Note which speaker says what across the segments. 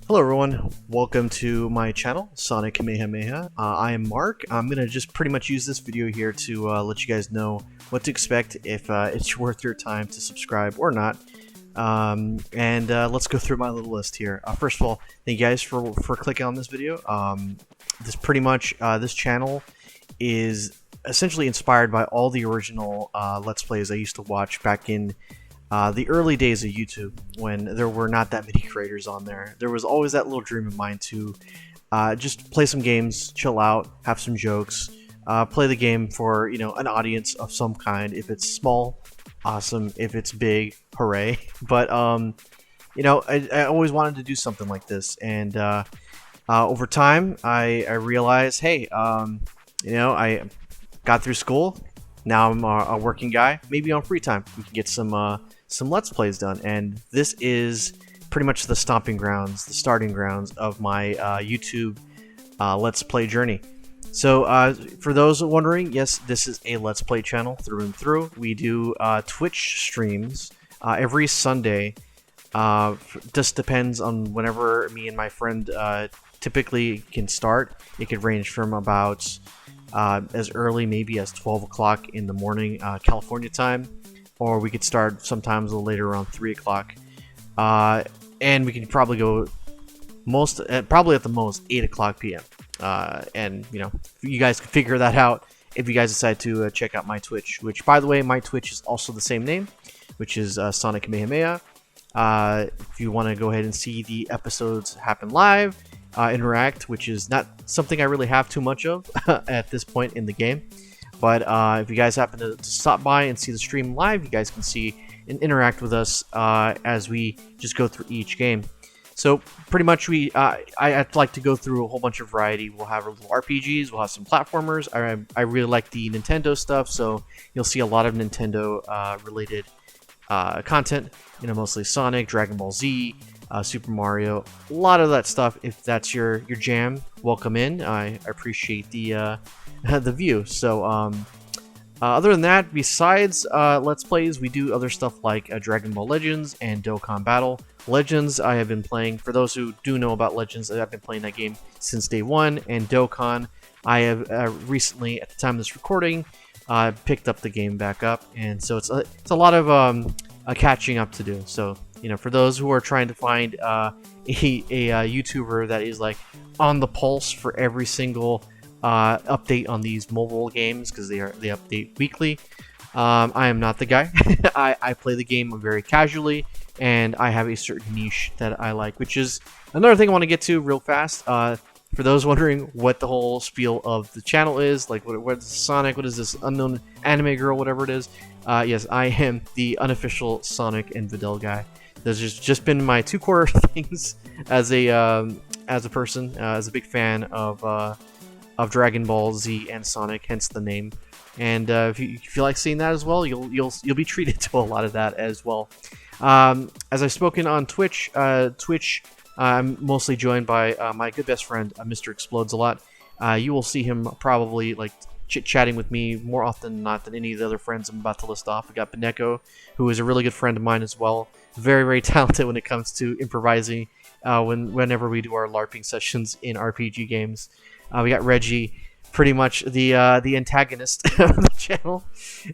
Speaker 1: Hello everyone, welcome to my channel, SonicKamehameha. I am Mark. I'm going to just pretty much use this video here to let you guys know what to expect, if it's worth your time to subscribe or not. Let's go through my little list here. First of all, thank you guys for clicking on this video. This channel is essentially inspired by all the original Let's Plays I used to watch back in the early days of YouTube, when there were not that many creators on there. There was always that little dream of mine to just play some games, chill out, have some jokes, play the game for, you know, an audience of some kind. If it's small, awesome. If it's big, hooray. But you know, I always wanted to do something like this, and over time, I realized, hey, you know, I got through school. Now I'm a working guy. Maybe on free time we can get some Let's Plays done, and this is pretty much the stomping grounds, the starting grounds of my YouTube Let's Play journey. So for those wondering, yes, this is a Let's Play channel through and through. We do Twitch streams every Sunday. Just depends on whenever me and my friend typically can start. It could range from about as early maybe as 12 o'clock in the morning California time, or we could start sometimes a little later, around 3 o'clock, and we can probably go probably at the most 8 o'clock p.m. And you know, you guys can figure that out if you guys decide to check out my Twitch, which, by the way, my Twitch is also the same name, which is SonicKamehameha. If you want to go ahead and see the episodes happen live, interact, which is not something I really have too much of at this point in the game, but if you guys happen to stop by and see the stream live, you guys can see and interact with us as we just go through each game. So pretty much I like to go through a whole bunch of variety. We'll have little RPGs, we'll have some platformers. I really like the Nintendo stuff, so you'll see a lot of Nintendo related content, you know, mostly Sonic, Dragon Ball Z, Super Mario, a lot of that stuff. If that's your jam, welcome in. I appreciate the the view. So other than that, besides Let's Plays, we do other stuff like Dragon Ball Legends and Dokkan Battle. Legends, I have been playing. For those who do know about Legends, I've been playing that game since day one. And Dokkan, I have recently, at the time of this recording, picked up the game back up, and so it's a lot of catching up to do. So, you know, for those who are trying to find a YouTuber that is like on the pulse for every single update on these mobile games, because they update weekly, I am not the guy. I play the game very casually, and I have a certain niche that I like, which is another thing I want to get to real fast. For those wondering what the whole spiel of the channel is, like what is Sonic, what is this unknown anime girl, whatever it is, yes, I am the unofficial Sonic and Videl guy. Those have just been my two core things as a person, as a big fan of Dragon Ball Z and Sonic, hence the name. And if you like seeing that as well, you'll be treated to a lot of that as well. As I've spoken on Twitch, I'm mostly joined by my good best friend, Mr. Explodes a lot. You will see him probably like chit-chatting with me more often than not than any of the other friends I'm about to list off. We got Beneko, who is a really good friend of mine as well. Very, very talented when it comes to improvising whenever we do our LARPing sessions in RPG games. We got Reggie, pretty much the antagonist of the channel.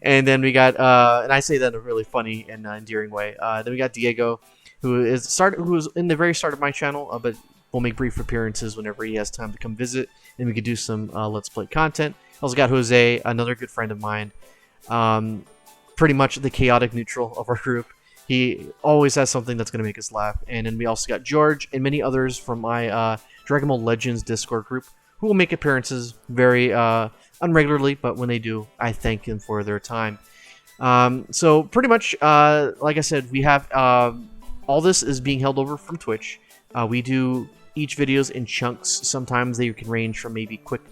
Speaker 1: And then we got, and I say that in a really funny and endearing way. Then we got Diego, who was in the very start of my channel, but will make brief appearances whenever he has time to come visit, and we could do some Let's Play content. Also got Jose, another good friend of mine, pretty much the chaotic neutral of our group. He always has something that's going to make us laugh. And then we also got George and many others from my Dragon Ball Legends Discord group, who will make appearances very unregularly, but when they do, I thank them for their time. So pretty much, like I said, we have all this is being held over from Twitch. We do each videos in chunks. Sometimes they can range from maybe quick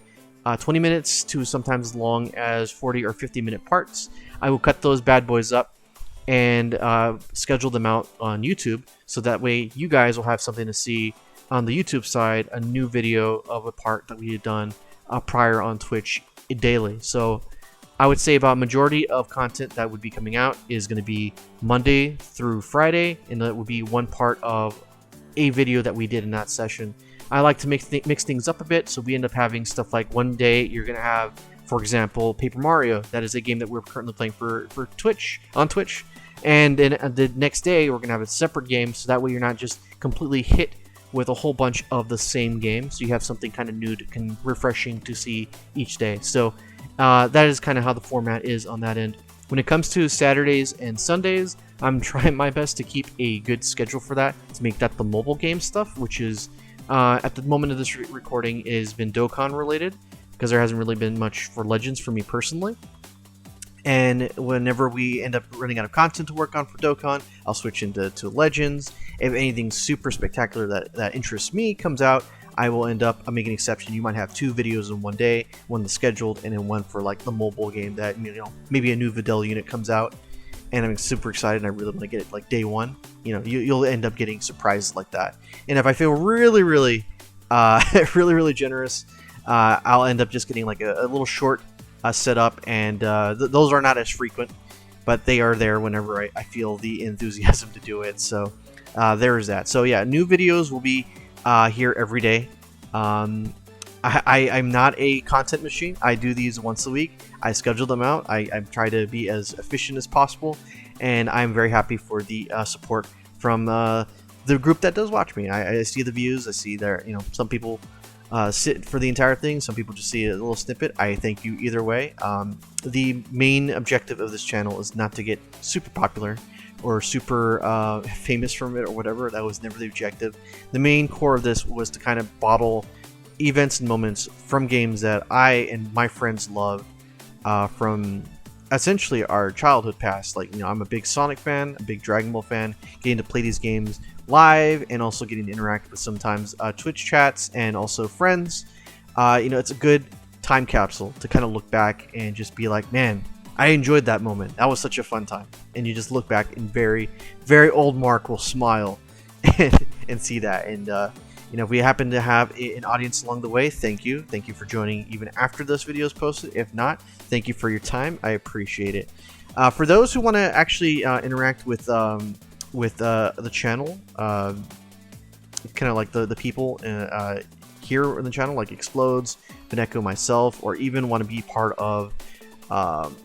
Speaker 1: 20 minutes to sometimes as long as 40 or 50-minute parts. I will cut those bad boys up and schedule them out on YouTube, so that way you guys will have something to see on the YouTube side, a new video of a part that we had done prior on Twitch daily. So I would say about majority of content that would be coming out is going to be Monday through Friday, and that would be one part of a video that we did in that session. I like to mix things up a bit, so we end up having stuff like one day you're gonna have, for example, Paper Mario. That is a game that we're currently playing for Twitch, on Twitch. And then the next day we're gonna have a separate game, so that way you're not just completely hit with a whole bunch of the same game. So you have something kind of new and refreshing to see each day. So that is kind of how the format is on that end. When it comes to Saturdays and Sundays, I'm trying my best to keep a good schedule for that, to make that the mobile game stuff, which is at the moment of this recording has been Dokkan related, because there hasn't really been much for Legends for me personally. And whenever we end up running out of content to work on for Dokkan, I'll switch into Legends. If anything super spectacular that interests me comes out, I will end up making an exception. You might have 2 videos in one day, one that's scheduled, and then one for like the mobile game that, you know, maybe a new Videl unit comes out, and I'm super excited and I really want to get it like day one. You know, you'll end up getting surprises like that. And if I feel really, really, really generous, I'll end up just getting like a little short setup, and those are not as frequent, but they are there whenever I feel the enthusiasm to do it. So there is that. So yeah, new videos will be here every day. I'm not a content machine. I do these once a week. I schedule them out. I try to be as efficient as possible, and I'm very happy for the support from the group that does watch me. I see the views. I see there, you know, some people sit for the entire thing. Some people just see a little snippet. I thank you either way. The main objective of this channel is not to get super popular or super famous from it or whatever. That was never the objective. The main core of this was to kind of bottle events and moments from games that I and my friends love from essentially our childhood past. Like, you know, I'm a big Sonic fan, a big Dragon Ball fan, getting to play these games live and also getting to interact with sometimes Twitch chats and also friends. You know, it's a good time capsule to kind of look back and just be like, man, I enjoyed that moment. That was such a fun time. And you just look back and very, very old Mark will smile and see that. And, you know, if we happen to have an audience along the way, thank you. Thank you for joining even after this video is posted. If not, thank you for your time. I appreciate it. For those who want to actually interact with the channel, kind of like the people here in the channel, like Explodes, Beneko, myself, or even want to be part of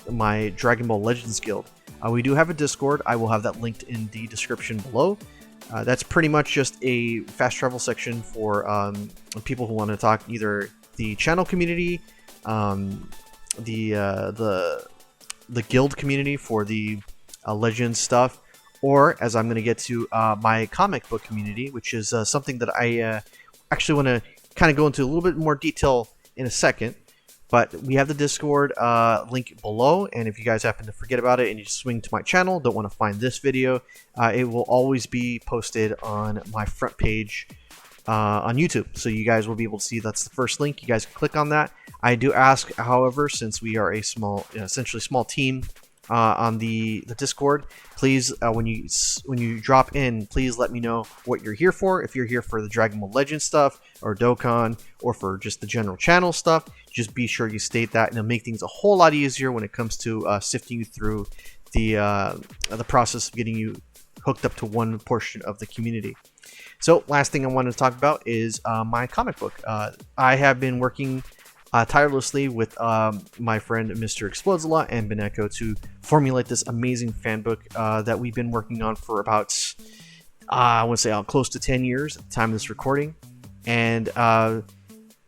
Speaker 1: my Dragon Ball Legends Guild, we do have a Discord. I will have that linked in the description below. That's pretty much just a fast travel section for people who want to talk either the channel community, the guild community for the Legends stuff, or as I'm going to get to my comic book community, which is something that I actually want to kind of go into a little bit more detail in a second. But we have the Discord link below, and if you guys happen to forget about it and you just swing to my channel, don't want to find this video, it will always be posted on my front page on YouTube. So you guys will be able to see that's the first link. You guys can click on that. I do ask, however, since we are a small, essentially small team on the Discord, please when you drop in, please let me know what you're here for. If you're here for the Dragon Ball Legends stuff, or Dokkan, or for just the general channel stuff, just be sure you state that, and it'll make things a whole lot easier when it comes to sifting you through the process of getting you hooked up to one portion of the community. So last thing I wanted to talk about is my comic book. I have been working tirelessly with my friend Mr. Explodes a lot and Beneko to formulate this amazing fan book that we've been working on for about I want to say close to 10 years at the time of this recording, and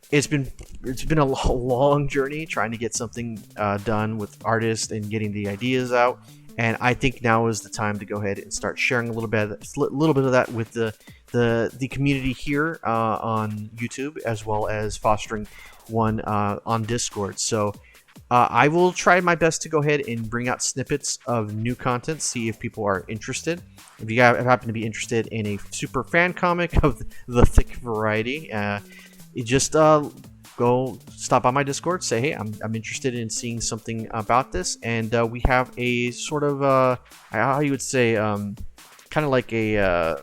Speaker 1: it's been a long journey trying to get something done with artists and getting the ideas out. And I think now is the time to go ahead and start sharing a little bit of that with the community here on YouTube, as well as fostering one on Discord. So I will try my best to go ahead and bring out snippets of new content, see if people are interested. If you guys happen to be interested in a super fan comic of the thick variety, you just go stop by my Discord, say, hey, I'm interested in seeing something about this, and we have a sort of how you would say kind of like a I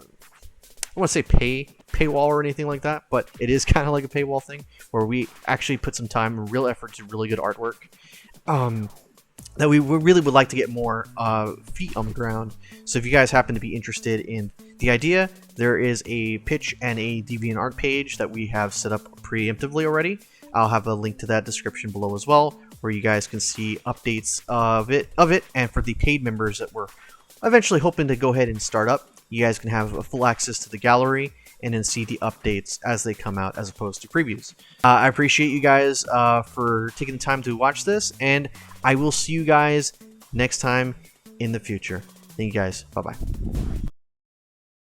Speaker 1: don't want to say paywall or anything like that, but it is kind of like a paywall thing where we actually put some time and real effort to really good artwork that we really would like to get more feet on the ground. So if you guys happen to be interested in The idea, there is a pitch and a DeviantArt page that we have set up preemptively already. I'll have a link to that description below as well, where you guys can see updates of it. And for the paid members that we're eventually hoping to go ahead and start up, you guys can have a full access to the gallery and then see the updates as they come out as opposed to previews. I appreciate you guys for taking the time to watch this, and I will see you guys next time in the future. Thank you guys. Bye-bye.